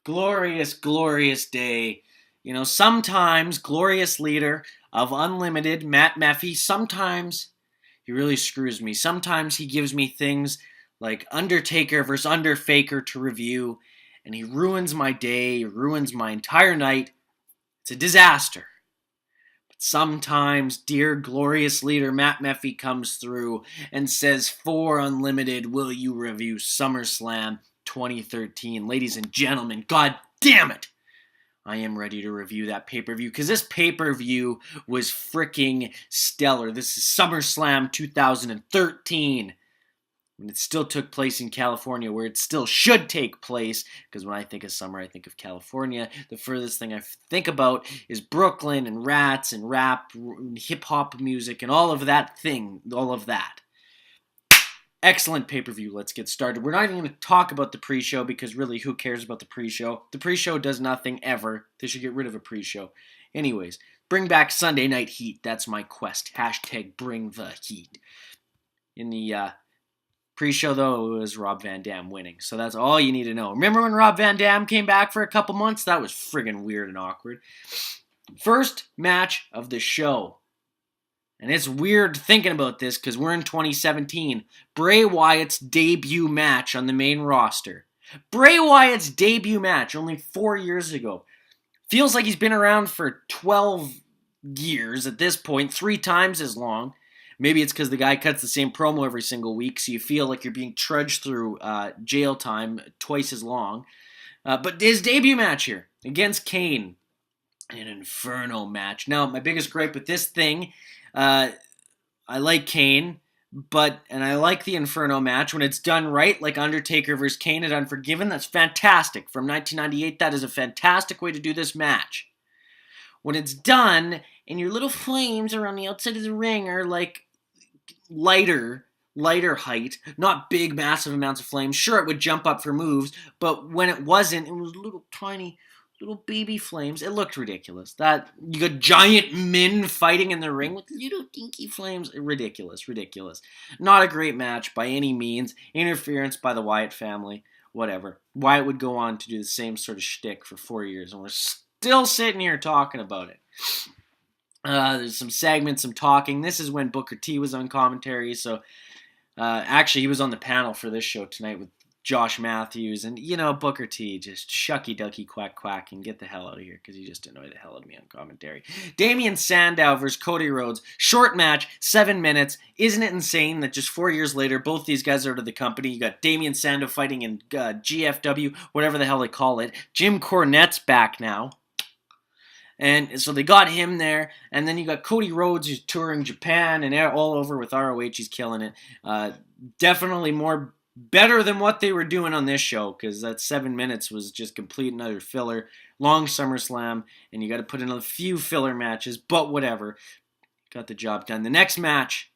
Glorious, glorious day. Sometimes glorious leader of Unlimited, Matt Meffy, sometimes he really screws me. Sometimes he gives me things like Undertaker versus Underfaker to review, and he ruins my day, ruins my entire night. It's a disaster. But sometimes dear glorious leader Matt Meffy comes through and says, for Unlimited, will you review Summerslam 2013? Ladies and gentlemen, god damn it! I am ready to review that pay-per-view because this pay-per-view was freaking stellar. This is SummerSlam 2013. And it still took place in California, where it still should take place, because when I think of summer, I think of California. The furthest thing I think about is Brooklyn and rats and rap and hip-hop music and all of that. Excellent pay-per-view. Let's get started. We're not even going to talk about the pre-show because really, who cares about the pre-show? The pre-show does nothing ever. They should get rid of a pre-show. Anyways, bring back Sunday Night Heat. That's my quest. Hashtag bring the heat. In the pre-show, though, it was Rob Van Dam winning. So that's all you need to know. Remember when Rob Van Dam came back for a couple months? That was friggin' weird and awkward. First match of the show. And it's weird thinking about this because we're in 2017. Bray Wyatt's debut match on the main roster. Bray Wyatt's debut match only 4 years ago. Feels like he's been around for 12 years at this point, 3 times as long. Maybe it's because the guy cuts the same promo every single week, so you feel like you're being trudged through jail time twice as long. But his debut match here against Kane. An inferno match. Now, my biggest gripe with this thing, I like Kane, and I like the Inferno match when it's done right, like Undertaker versus Kane at Unforgiven. That's fantastic. From 1998, that is a fantastic way to do this match. When it's done, and your little flames around the outside of the ring are like lighter height, not big, massive amounts of flames. Sure, it would jump up for moves, but when it wasn't, it was little tiny little baby flames. It looked ridiculous. That you got giant men fighting in the ring with little dinky flames. Ridiculous. Not a great match by any means. Interference by the Wyatt family. Whatever. Wyatt would go on to do the same sort of shtick for 4 years, and we're still sitting here talking about it. There's some segments, some talking. This is when Booker T was on commentary, so actually he was on the panel for this show tonight with Josh Matthews, and Booker T just shucky ducky quack quack and get the hell out of here because he just annoyed the hell out of me on commentary. Damian Sandow versus Cody Rhodes, short match, 7 minutes. Isn't it insane that just 4 years later both these guys are out of the company? You got Damian Sandow fighting in GFW, whatever the hell they call it. Jim Cornette's back now. And so they got him there, and then you got Cody Rhodes who's touring Japan and all over with ROH. He's killing it. Definitely better than what they were doing on this show, because that 7 minutes was just complete and utter filler. Long SummerSlam, and you got to put in a few filler matches, but whatever. Got the job done. The next match,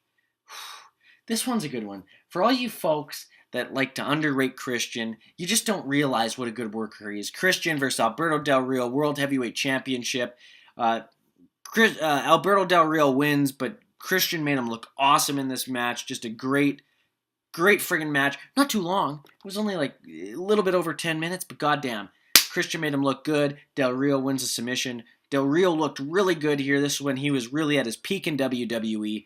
this one's a good one. For all you folks that like to underrate Christian, you just don't realize what a good worker he is. Christian versus Alberto Del Rio, World Heavyweight Championship. Alberto Del Rio wins, but Christian made him look awesome in this match. Just a great friggin' match. Not too long. It was only like a little bit over 10 minutes, but goddamn. Christian made him look good. Del Rio wins a submission. Del Rio looked really good here. This is when he was really at his peak in WWE.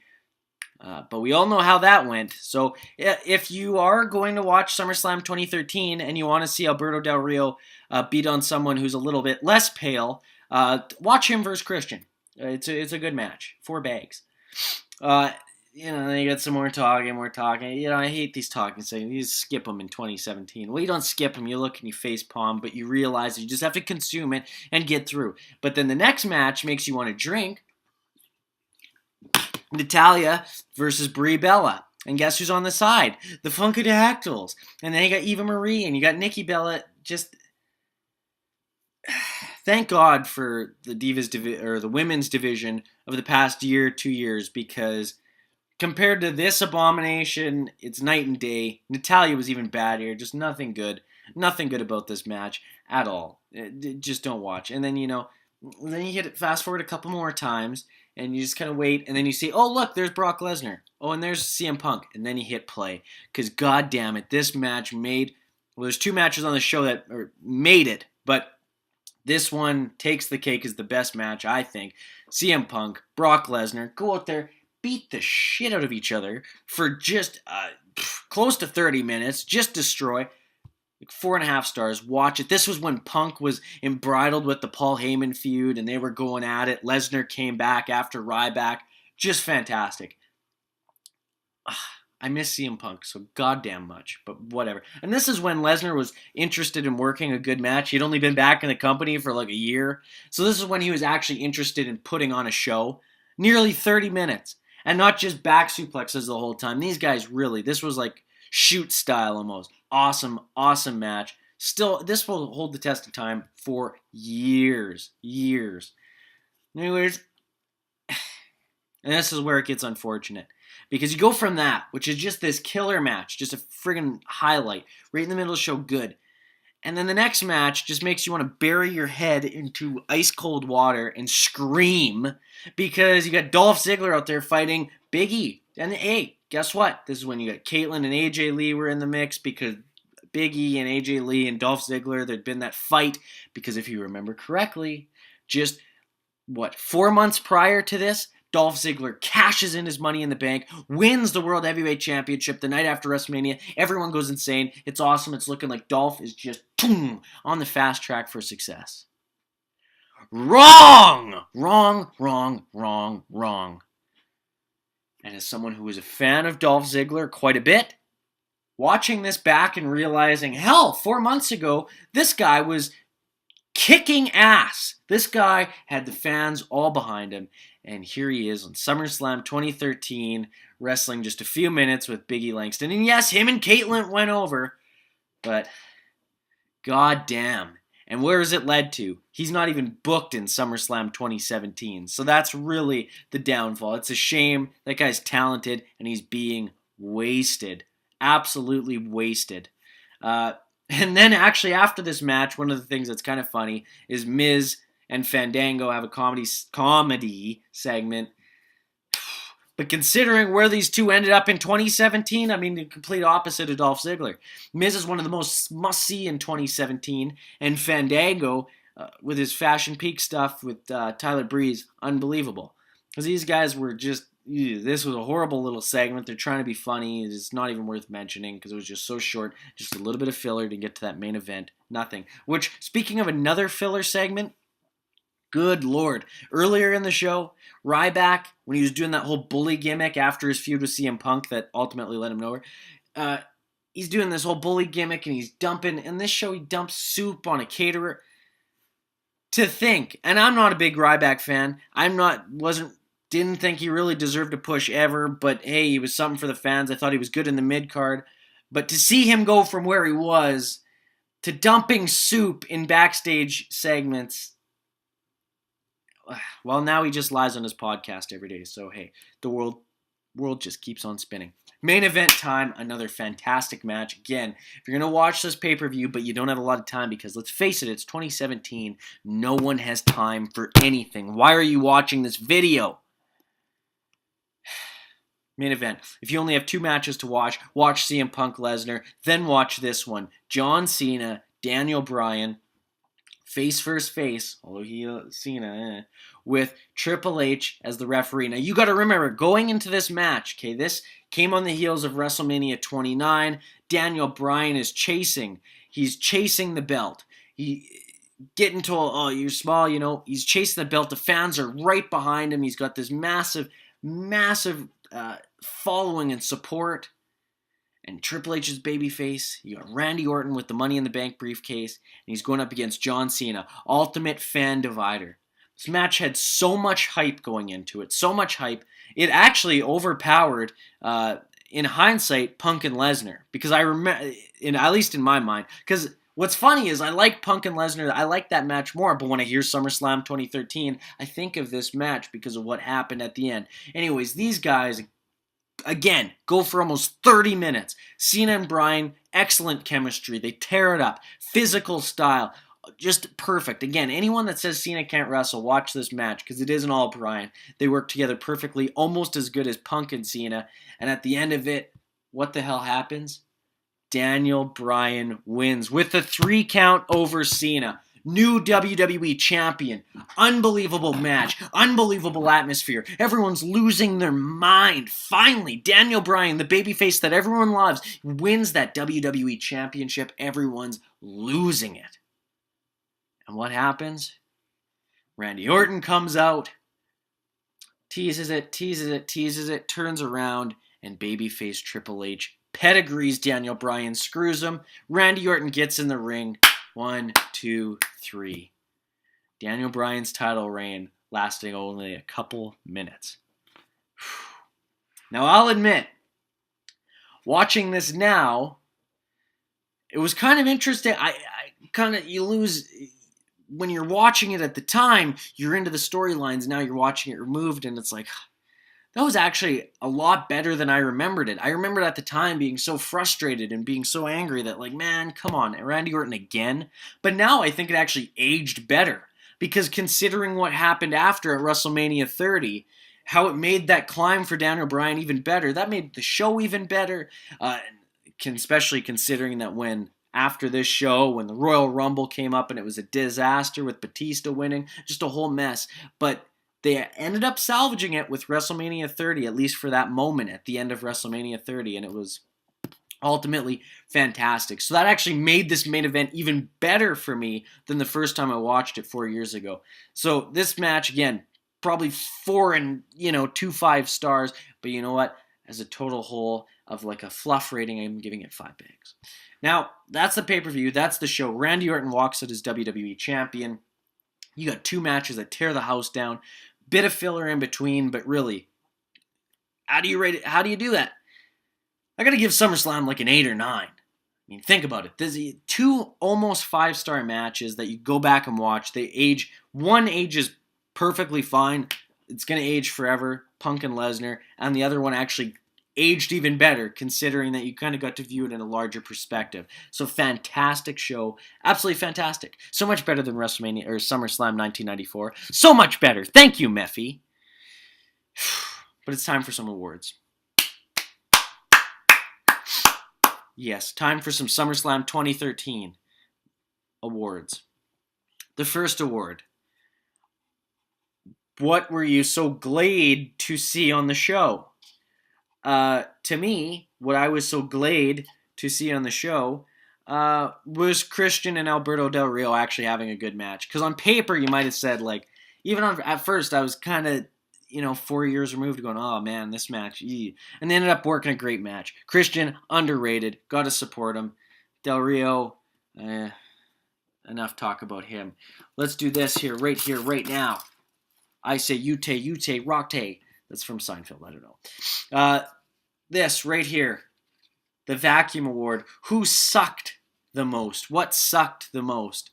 But we all know how that went. So if you are going to watch SummerSlam 2013 and you want to see Alberto Del Rio beat on someone who's a little bit less pale, watch him versus Christian. It's a good match. 4 bags. Then you got some more talking. I hate these talking segments. You just skip them in 2017. Well, you don't skip them. You look and you face palm, but you realize you just have to consume it and get through. But then the next match makes you want to drink. Natalya versus Brie Bella. And guess who's on the side? The Funkadactyls. And then you got Eva Marie and you got Nikki Bella. Just thank God for the the women's division of the past year, 2 years, because compared to this abomination, it's night and day. Natalya was even bad here. Just nothing good. Nothing good about this match at all. Just don't watch. And then, then you fast forward a couple more times, and you just kind of wait, and then you see, oh, look, there's Brock Lesnar. Oh, and there's CM Punk. And then you hit play. Because, god damn it, this match there's 2 matches on the show that made it But this one takes the cake as the best match, I think. CM Punk, Brock Lesnar go out there, beat the shit out of each other for just close to 30 minutes, just destroy. 4.5 stars. Watch it. This was when Punk was embroiled with the Paul Heyman feud and they were going at it. Lesnar came back after Ryback. Just fantastic. I miss CM Punk so goddamn much, but whatever. And this is when Lesnar was interested in working a good match. He'd only been back in the company for like a year. So this is when he was actually interested in putting on a show. Nearly 30 minutes. And not just back suplexes the whole time. These guys really, this was like shoot style almost. Awesome, awesome match. Still, this will hold the test of time for years. Anyways, and this is where it gets unfortunate. Because you go from that, which is just this killer match, just a friggin' highlight, right in the middle of the show, good. And then the next match just makes you want to bury your head into ice cold water and scream because you got Dolph Ziggler out there fighting Big E. And hey, guess what? This is when you got Caitlyn and AJ Lee were in the mix because Big E and AJ Lee and Dolph Ziggler, there'd been that fight because if you remember correctly, just 4 months prior to this, Dolph Ziggler cashes in his Money in the Bank, wins the World Heavyweight Championship the night after WrestleMania. Everyone goes insane. It's awesome. It's looking like Dolph is just on the fast track for success. Wrong! And as someone who was a fan of Dolph Ziggler quite a bit, watching this back and realizing, hell, 4 months ago, this guy was kicking ass. This guy had the fans all behind him. And here he is on SummerSlam 2013, wrestling just a few minutes with Big E Langston. And yes, him and Caitlyn went over, but goddamn. And where has it led to? He's not even booked in SummerSlam 2017. So that's really the downfall. It's a shame. That guy's talented, and he's being wasted. Absolutely wasted. And then actually after this match, one of the things that's kind of funny is Miz and Fandango have a comedy segment. But considering where these two ended up in 2017, I mean, the complete opposite of Dolph Ziggler. Miz is one of the most must-see in 2017, and Fandango, with his Fashion Peak stuff with Tyler Breeze, unbelievable. Because these guys were just, this was a horrible little segment. They're trying to be funny. It's not even worth mentioning because it was just so short. Just a little bit of filler to get to that main event. Nothing. Which, speaking of another filler segment, good Lord. Earlier in the show, Ryback, when he was doing that whole bully gimmick after his feud with CM Punk that ultimately led him nowhere, he's doing this whole bully gimmick and he's dumping, in this show he dumps soup on a caterer. To think, and I'm not a big Ryback fan, didn't think he really deserved a push ever, but hey, he was something for the fans. I thought he was good in the mid-card. But to see him go from where he was to dumping soup in backstage segments, well, now he just lies on his podcast every day. So, hey, the world just keeps on spinning. Main event time, another fantastic match. Again, if you're going to watch this pay-per-view, but you don't have a lot of time because, let's face it, it's 2017. No one has time for anything. Why are you watching this video? Main event. If you only have 2 matches to watch CM Punk Lesnar, then watch this one. John Cena, Daniel Bryan, face versus face, although Cena, with Triple H as the referee. Now, you got to remember, going into this match, okay, this came on the heels of WrestleMania 29. Daniel Bryan is chasing. He's chasing the belt. Getting told, oh, you're small, He's chasing the belt. The fans are right behind him. He's got this massive following and support. And Triple H's babyface. You got Randy Orton with the Money in the Bank briefcase. And he's going up against John Cena. Ultimate fan divider. This match had so much hype going into it. So much hype. It actually overpowered, in hindsight, Punk and Lesnar. Because I remember, at least in my mind. Because what's funny is I like Punk and Lesnar. I like that match more. But when I hear SummerSlam 2013, I think of this match because of what happened at the end. Anyways, these guys, again, go for almost 30 minutes. Cena and Bryan, excellent chemistry. They tear it up. Physical style, just perfect. Again, anyone that says Cena can't wrestle, watch this match because it isn't all Bryan. They work together perfectly, almost as good as Punk and Cena. And at the end of it, what the hell happens? Daniel Bryan wins with the 3 count over Cena. New WWE champion. Unbelievable match. Unbelievable atmosphere. Everyone's losing their mind. Finally, Daniel Bryan, the babyface that everyone loves, wins that WWE championship. Everyone's losing it. And what happens? Randy Orton comes out, teases it, turns around, and babyface Triple H pedigrees Daniel Bryan, screws him. Randy Orton gets in the ring. 1, 2, 3. Daniel Bryan's title reign lasting only a couple minutes. Now, I'll admit, watching this now, it was kind of interesting. You lose, when you're watching it at the time, you're into the storylines. Now you're watching it removed, and it's like, that was actually a lot better than I remembered it. I remembered at the time being so frustrated and being so angry that, like, man, come on, Randy Orton again? But now I think it actually aged better. Because considering what happened after at WrestleMania 30, how it made that climb for Daniel Bryan even better, that made the show even better. Especially considering that after this show, when the Royal Rumble came up and it was a disaster with Batista winning, just a whole mess. But they ended up salvaging it with WrestleMania 30, at least for that moment at the end of WrestleMania 30, and it was ultimately fantastic. So that actually made this main event even better for me than the first time I watched it 4 years ago. So this match, again, probably 4 and 2 5 stars, but you know what? As a total whole of like a fluff rating, I'm giving it 5 bags. Now, that's the pay-per-view. That's the show. Randy Orton walks out as WWE champion. You got 2 matches that tear the house down. Bit of filler in between, but really, how do you rate it? How do you do that? I gotta give SummerSlam like an 8 or 9. I mean, think about it. There's 2 almost 5-star matches that you go back and watch. One ages perfectly fine. It's gonna age forever. Punk and Lesnar, and the other one actually aged even better, considering that you kind of got to view it in a larger perspective. So fantastic show, absolutely fantastic. So much better than WrestleMania or SummerSlam 1994. So much better. Thank you, Meffy. But it's time for some awards. Yes, time for some SummerSlam 2013 awards. The first award. What were you so glad to see on the show? To me, what I was so glad to see on the show was Christian and Alberto Del Rio actually having a good match. Because on paper, you might have said, like, at first, I was kind of, 4 years removed going, oh man, this match, and they ended up working a great match. Christian, underrated, got to support him. Del Rio, enough talk about him. Let's do this here, right now. I say Ute, Rockte. That's from Seinfeld, I don't know. This right here, the Vacuum Award. Who sucked the most? What sucked the most?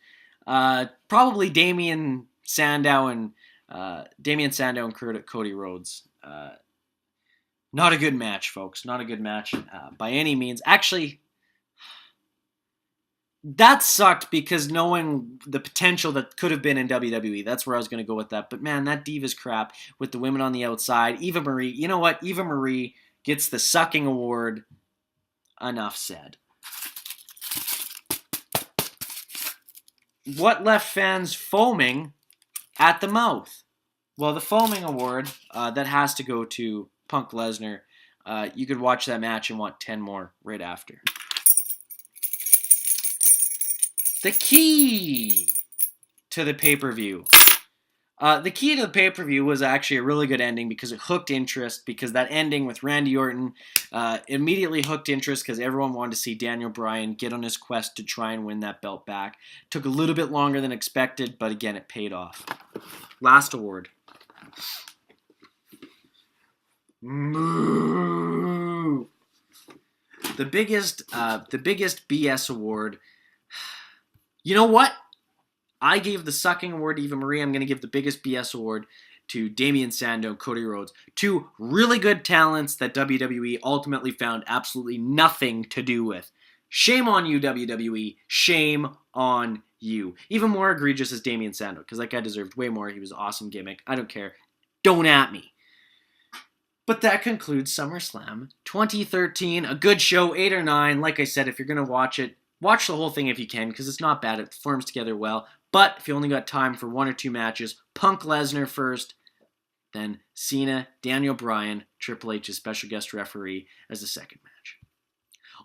Probably Damien Sandow and Cody Rhodes. Not a good match, folks. Not a good match by any means. Actually, that sucked because knowing the potential that could have been in WWE, that's where I was going to go with that. But man, that Divas crap with the women on the outside. Eva Marie, you know what? Eva Marie gets the sucking award. Enough said. What left fans foaming at the mouth? Well, the foaming award, that has to go to Punk Lesnar. You could watch that match and want 10 more right after. The key to the pay-per-view. The key to the pay-per-view was actually a really good ending because it hooked interest, because that ending with Randy Orton immediately hooked interest because everyone wanted to see Daniel Bryan get on his quest to try and win that belt back. Took a little bit longer than expected, but again, it paid off. Last award. Moo. The biggest BS award. You know what? I gave the sucking award to Eva Marie. I'm going to give the biggest BS award to Damien Sandow and Cody Rhodes. 2 really good talents that WWE ultimately found absolutely nothing to do with. Shame on you, WWE. Shame on you. Even more egregious is Damien Sandow, because that guy deserved way more. He was an awesome gimmick. I don't care. Don't at me. But that concludes SummerSlam 2013. A good show, 8 or 9. Like I said, if you're going to watch it, Watch the whole thing if you can, because it's not bad. It forms together well. But if you only got time for 1 or 2 matches, Punk Lesnar first, then Cena, Daniel Bryan, Triple H as special guest referee as the second match.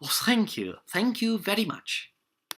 Oh, thank you. Thank you very much.